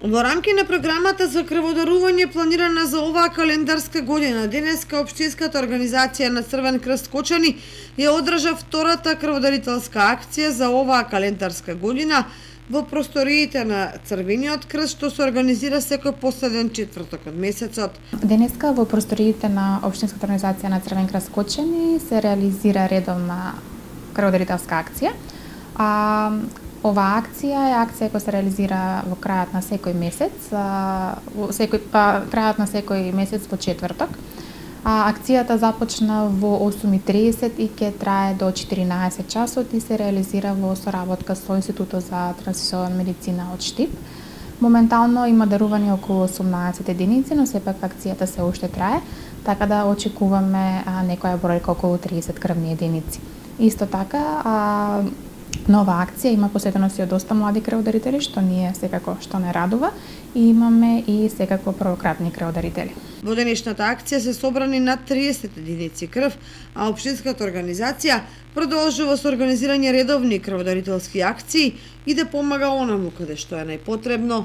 Во рамки на програмата за крводарување планирана за оваа календарска година, денеска Општинската организација на Црвен крст Кочани ја одржа втората крводарителска акција за оваа календарска година во просториите на Црвениот крст, што се организира секој последен четврток од месецот. Денеска во просториите на Општинската организација на Црвен крст Кочани се реализира редовна крводарителска акција. Оваа акција е акција која се реализира во крајот на секој месец, крајот на секој месец во четврток. Акцијата започна во 8:30 и ќе трае до 14 часот и се реализира во соработка со Институтот за трансфузионална медицина од Штип. Моментално има дарување околу 18 единици, но сепак акцијата се уште трае, така да очекуваме некоја бројка околу 30 крвни единици. Исто така, нова акција има посетености од доста млади крводарители, што ние секако што не радува, и имаме и секако првократни крводарители. Во денешната акција се собрани над 30 единици крв, а Општинската организација продолжува со организирање редовни крводарителски акции и да помага онаму каде што е најпотребно.